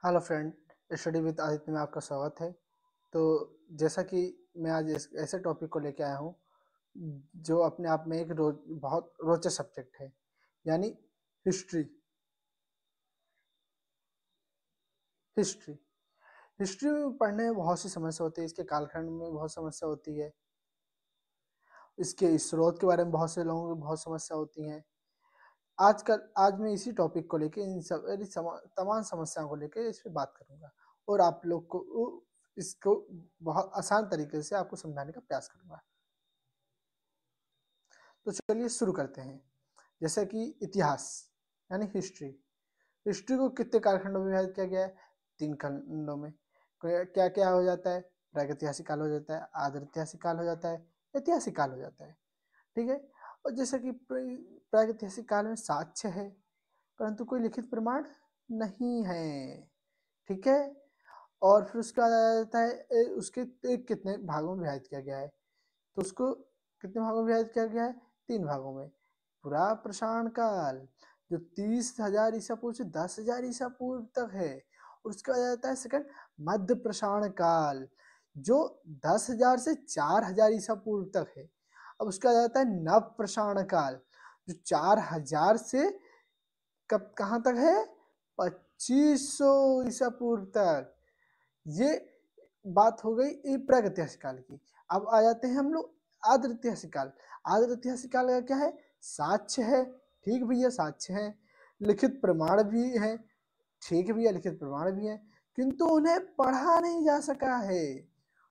Hello friend, study with Aditya में आपका स्वागत है। तो जैसा कि मैं आज ऐसे टॉपिक को लेके आया हूँ जो अपने आप में एक बहुत रोचक सब्जेक्ट है, यानी हिस्ट्री। हिस्ट्री हिस्ट्री पढ़ने में बहुत सी समस्या होती है, इसके कालखंड में बहुत समस्या होती है, इसके स्रोत के बारे में बहुत से लोगों को बहुत समस्या होती हैं। आज मैं इसी टॉपिक को लेके तमाम समस्याओं को लेके इस पे बात करूंगा और आप लोग को इसको बहुत आसान तरीके से आपको समझाने का प्रयास करूंगा। तो चलिए शुरू करते हैं। जैसे कि इतिहास यानी हिस्ट्री। हिस्ट्री को कितने कालखंडों में विभाजित किया गया है? 3 खंडों में। क्या क्या हो जाता है? प्रागैतिहासिक काल हो जाता है, आदर्ैतिहासिक काल हो जाता है, ऐतिहासिक काल हो जाता है। ठीक है। और जैसे कि प्रागैतिहासिक काल में साक्ष्य है परंतु कोई लिखित प्रमाण नहीं है। ठीक है। और फिर उसके बाद आ जाता है उसके कितने भागों में विभाजित किया गया है। तो उसको कितने भागों में विभाजित किया गया है? 3 भागों में। पुरा प्रसारण काल जो 30,000 ईसा पूर्व से 10,000 ईसा पूर्व तक है, और उसके बाद आ जाता है सेकंड मध्य प्रसारण काल जो 10,000 से 4,000 ईसा पूर्व तक है। अब उसका आ जाता है नव प्रसारण काल जो 4,000 से कब कहाँ तक है? 2500 ईसा पूर्व तक। ये बात हो गई प्रागैतिहासिक काल की। अब आ जाते हैं हम लोग आदृैतिहासिक काल। आदृैतिहासिक काल का क्या है? साक्ष्य है। ठीक भैया, साक्ष्य है। लिखित प्रमाण भी है। ठीक भैया, लिखित प्रमाण भी है, किंतु उन्हें पढ़ा नहीं जा सका है।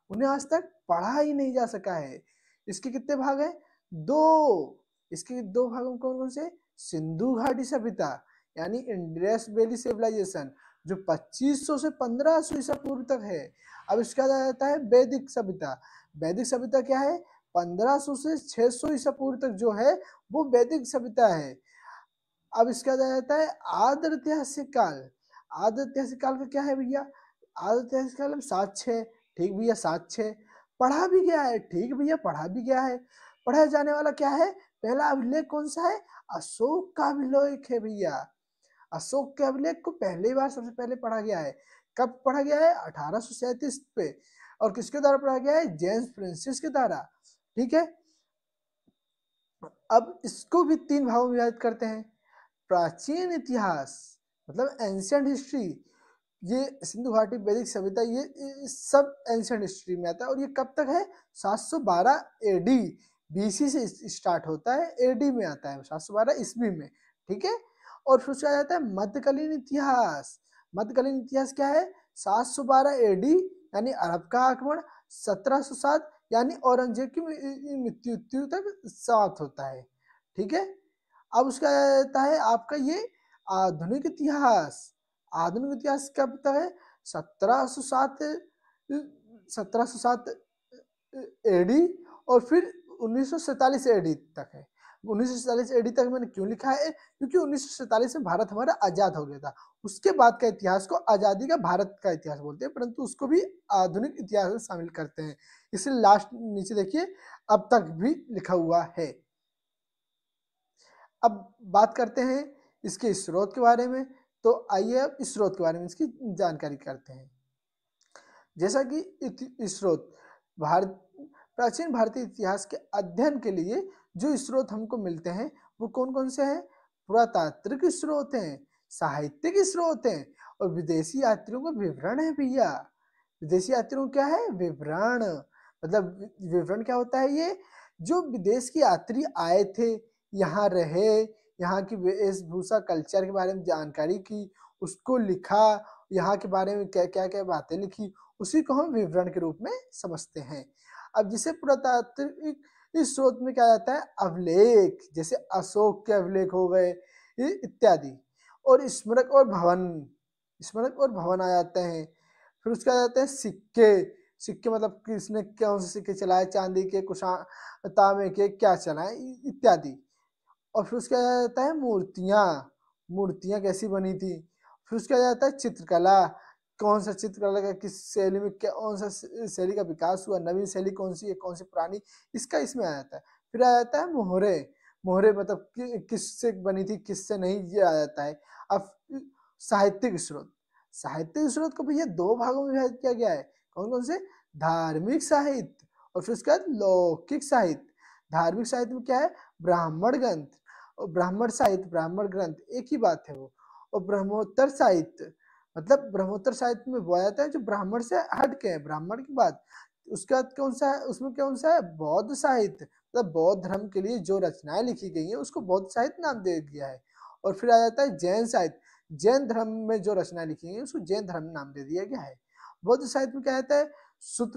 उन्हें आज तक पढ़ा ही नहीं जा सका है। इसके कितने भाग हैं? 2। इसके 2 भागों में कौन कौन से? सिंधु घाटी सभ्यता यानी इंडस वैली सिविलाइजेशन जो 2500 से 1500 ईसा पूर्व तक है। अब इसका आ जाता है वैदिक सभ्यता। वैदिक सभ्यता क्या है? 1500 से 600 ईसा पूर्व तक जो है वो वैदिक सभ्यता है। अब इसका आ जाता है आदृैतिहासिक काल। आदृैतिहासिक काल का क्या है भैया? आदृैतिहासिक काल में साक्ष्य है। ठीक भैया, साक्ष्य है। पढ़ा भी गया है। ठीक भैया, पढ़ा भी गया है। पढ़ा जाने वाला क्या है? पहला अभिलेख कौन सा है? अशोक का अभिलेख है भैया। अशोक के अभिलेख को पहली बार सबसे पहले पढ़ा गया है। कब पढ़ा गया है? 1837 पे। और किसके द्वारा पढ़ा गया है? जेम्स फ्रांसिस के द्वारा। ठीक है। अब इसको भी 3 भागों में विभाजित करते हैं। प्राचीन इतिहास मतलब एंशियंट हिस्ट्री, ये सिंधु घाटी वैदिक सभ्यता ये सब एंशियंट हिस्ट्री में आता है। और ये कब तक है? 712 एडी बीसी से स्टार्ट होता है, एडी में आता है 712 ईस्वी में। ठीक है। और फिर उसका जाता है मध्यकालीन इतिहास। मध्यकालीन इतिहास क्या है? 712 एडी यानी अरब का आक्रमण, 1707 यानी औरंगजेब की मृत्यु तक समाप्त होता है। ठीक है। अब उसका रहता है आपका ये आधुनिक इतिहास। आधुनिक इतिहास कब तक है? 1707 1707 एडी और फिर 1947 एडी तक है। 1947 एडी तक मैंने क्यों लिखा है? क्योंकि 1947 में भारत हमारा आजाद हो गया था। उसके बाद का इतिहास को आजादी का भारत का इतिहास बोलते हैं, परंतु उसको भी आधुनिक इतिहास में शामिल करते हैं। इसलिए लास्ट नीचे देखिए अब तक भी लिखा हुआ है। अब बात करते हैं इसके स्रोत के बारे में। तो आइए अब स्रोत के बारे में इसकी जानकारी करते हैं। जैसा कि स्रोत भारत प्राचीन भारतीय इतिहास के अध्ययन के लिए जो स्रोत हमको मिलते हैं वो कौन कौन से हैं? पुरातात्विक स्रोत हैं, साहित्यिक स्रोत हैं और विदेशी यात्रियों का विवरण है भैया। विदेशी यात्रियों क्या है? विवरण। मतलब विवरण क्या होता है? ये जो विदेश के यात्री आए थे, यहाँ रहे, यहाँ की वेशभूषा कल्चर के बारे में जानकारी की, उसको लिखा, यहाँ के बारे में क्या क्या क्या बातें लिखी, उसी को हम विवरण के रूप में समझते हैं। अब जिसे पुरातात्विक इस स्रोत में क्या जाता है? अभिलेख, जैसे अशोक के अभिलेख हो गए इत्यादि। और स्मारक और भवन आ जाते हैं। फिर उसके आ जाते हैं सिक्के। सिक्के मतलब किसने कौन से सिक्के चलाए, चांदी के, तांबे के, क्या चलाए इत्यादि। और फिर उसके आ जाता है मूर्तियाँ। मूर्तियाँ कैसी बनी थी। फिर उसके आ जाता है चित्रकला। कौन सा चित्रकला का किस शैली में कौन सा शैली का विकास हुआ, नवीन शैली कौन सी है, कौन सी पुरानी, इसका इसमें आ जाता है। फिर आ जाता है मोहरे। मोहरे मतलब किससे बनी थी, किससे नहीं, ये आ जाता है। अब साहित्यिक स्रोत। साहित्य के स्रोत को भैया दो भागों में विभाजित किया गया है। कौन कौन से? धार्मिक साहित्य और फिर उसके बाद लौकिक साहित्य। धार्मिक साहित्य में क्या है? ब्राह्मण ग्रंथ और ब्राह्मण साहित्य, ब्राह्मण ग्रंथ एक ही बात है वो। और ब्रह्मोत्तर साहित्य, मतलब ब्रह्मोत्तर साहित्य में वो जाता है जो ब्राह्मण से हट के है, ब्राह्मण की बात। उसके बाद कौन सा है? उसमें कौन सा है? बौद्ध साहित्य, मतलब बौद्ध धर्म के लिए जो रचनाएं लिखी गई हैं उसको बौद्ध साहित्य नाम दे दिया है। और फिर आ जाता है जैन साहित्य, जैन धर्म में जो रचनाएं लिखी गई उसको जैन धर्म नाम दे दिया गया है। बौद्ध साहित्य में क्या आता है? सुत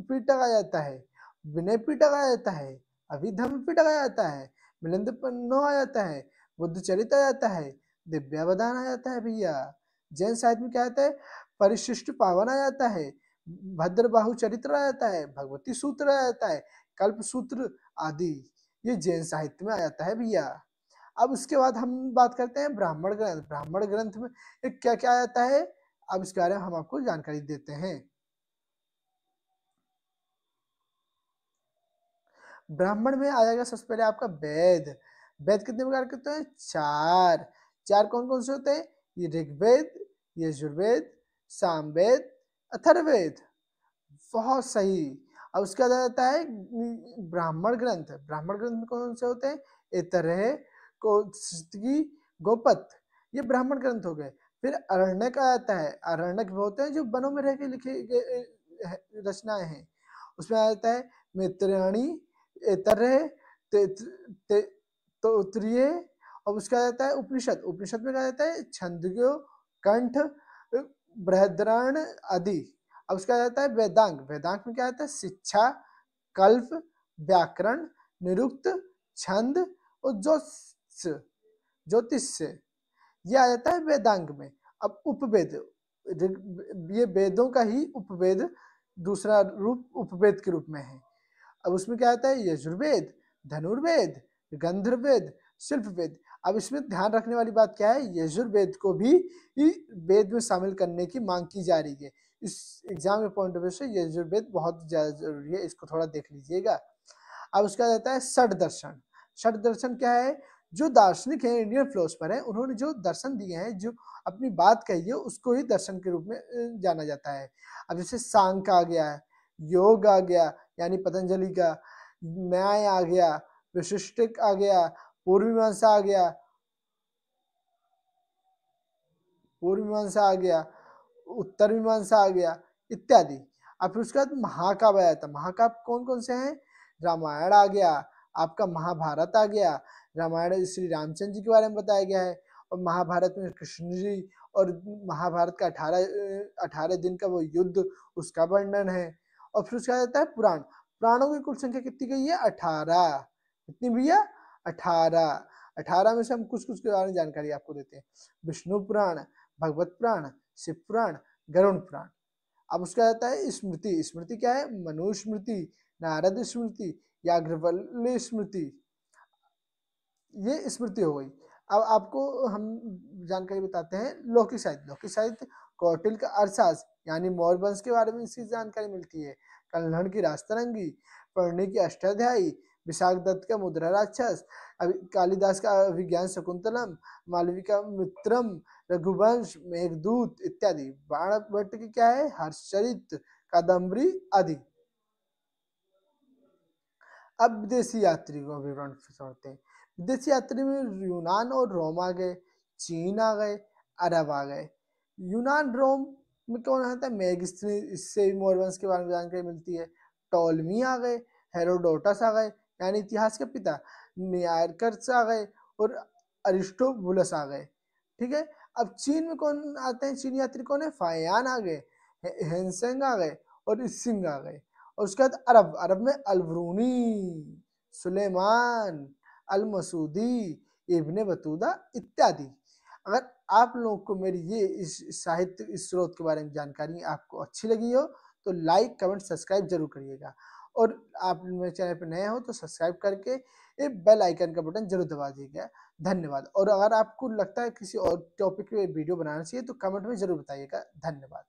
पिटक आ जाता है, विनय पिटक आ जाता है, अभिधम्म पिटक आ जाता है, मिलिंद पन्नो आ जाता है, बुद्ध चरित आ जाता है, दिव्यावधान आ जाता है भैया। जैन साहित्य में क्या आता है? परिशिष्ट पावन आ जाता है, भद्रबाहु चरित्र आ जाता है, भगवती सूत्र आ जाता है, कल्प सूत्र आदि, ये जैन साहित्य में आ जाता है भैया। अब उसके बाद हम बात करते हैं ब्राह्मण ग्रंथ। ब्राह्मण ग्रंथ में क्या क्या आ जाता है, अब इसके बारे में हम आपको जानकारी देते हैं। ब्राह्मण में आ जाएगा सबसे पहले आपका वेद। वेद कितने प्रकार के होते हैं? चार। चार कौन कौन से होते हैं? ये ऋग्वेद, यजुर्वेद, सामवेद, अथर्ववेद। बहुत सही। अब उसके बाद आ जाता है ब्राह्मण ग्रंथ। ब्राह्मण ग्रंथ में कौन से होते हैं? ऐतरेय, कौशिकी, गोपथ, ये ब्राह्मण ग्रंथ हो गए। फिर अरण्यक आ जाता है। अरण्यक होते हैं जो वनों में रह के लिखे गए रचनाएं हैं। उसमें आ जाता है मैत्रेयणी, ऐतरेय, तैत्तिरीय, और उसका आ जाता है उपनिषद। उपनिषद में क्या आ जाता है? छंदोग्य, कंठ, बृहदारण्य आदि। अब उसका आ जाता है वेदांग। वेदांग में क्या आता है? शिक्षा, कल्प, व्याकरण, निरुक्त, छंद और ज्योतिष, ये आ जाता है वेदांग में। अब उपवेद, ये वेदों का ही उपवेद दूसरा रूप उपवेद के रूप में है। अब उसमें क्या आता है? यजुर्वेद, धनुर्वेद, गंधर्ववेद, शिल्पवेद। अब इसमें ध्यान रखने वाली बात क्या है? यजुर्वेद को भी वेद में शामिल करने की मांग की जा रही है। इस एग्जाम के पॉइंट ऑफ व्यू से यजुर्वेद बहुत ज्यादा जरूरी है, इसको थोड़ा देख लीजिएगा। अब उसका जाता है षड दर्शन। षड दर्शन क्या है? जो दार्शनिक है, इंडियन फिलोसफर है, उन्होंने जो दर्शन दिए हैं, जो अपनी बात कही है, उसको ही दर्शन के रूप में जाना जाता है। अब जैसे सांख्य आ गया, योग आ गया यानी पतंजलि का, न्याय आ गया, विशिष्टिक आ गया, पूर्व मीमांसा आ गया, पूर्व मीमांसा आ गया, उत्तर मीमांसा आ गया इत्यादि। अब फिर उसके बाद महाकाव्य आया था। महाकाव्य कौन कौन से हैं? रामायण आ गया, आपका महाभारत आ गया। रामायण श्री रामचंद्र जी के बारे में बताया गया है, और महाभारत में कृष्ण जी, और महाभारत का 18 दिन का वो युद्ध, उसका वर्णन है। और फिर उसका जाता है पुराण। पुराणों की कुल संख्या कितनी गई है? 18। कितनी भैया? 18। 18 में से हम कुछ कुछ के बारे में जानकारी आपको देते हैं। विष्णु पुराण, भगवत पुराण, शिव पुराण, गरुण पुराण। अब उसका आता है स्मृति। स्मृति क्या है? मनुस्मृति, नारद स्मृति, याज्ञवल्क्य स्मृति, ये स्मृति हो गई। अब आपको हम जानकारी बताते हैं लौकिक साहित्य। लौकिक साहित्य कौटिल्य का अर्थशास्त्र यानी मौर्य वंश के बारे में इसकी जानकारी मिलती है। कल्हड़ की राजतरंगी, पढ़ने की अष्टाध्यायी, विशाख दत्त का मुद्रा राक्षस, कालिदास का अभिज्ञान शकुंतलम, मालवी का मित्रम, रघुवंश, मेघदूत इत्यादि। बाणभट्ट की क्या है? हर्षचरित, कादम्बरी आदि। अब विदेशी यात्री को विवरण छोड़ते हैं। विदेशी यात्री में यूनान और रोम आ गए, चीन आ गए, अरब आ गए। यूनान रोम में कौन आता है? मेगिस्थिनीस, इससे मौर्य वंश के बारे में जानकारी मिलती है। टॉलमी आ गए, हेरोडोटस आ गए यानी इतिहास के पिता, नियार्कस आ गए, और अरिस्टोबुलस आ गए। ठीक है। अब चीन में कौन आते हैं? चीन यात्री कौन है? फायान आ गए, हेंसेंग आ गए, और इसिंग आ गए। और उसके बाद अरब। अरब में अलब्रूनी, सुलेमान, अल मसूदी, इब्ने बतूदा इत्यादि। अगर आप लोगों को मेरी ये इस साहित्य स्रोत के बारे में जानकारी आपको अच्छी लगी हो तो लाइक, कमेंट, सब्सक्राइब जरूर करिएगा। और आप मेरे चैनल पर नए हो तो सब्सक्राइब करके ये बेल आइकन का बटन जरूर दबा दीजिएगा। धन्यवाद। और अगर आपको लगता है किसी और टॉपिक पे वीडियो बनाना चाहिए तो कमेंट में जरूर बताइएगा। धन्यवाद।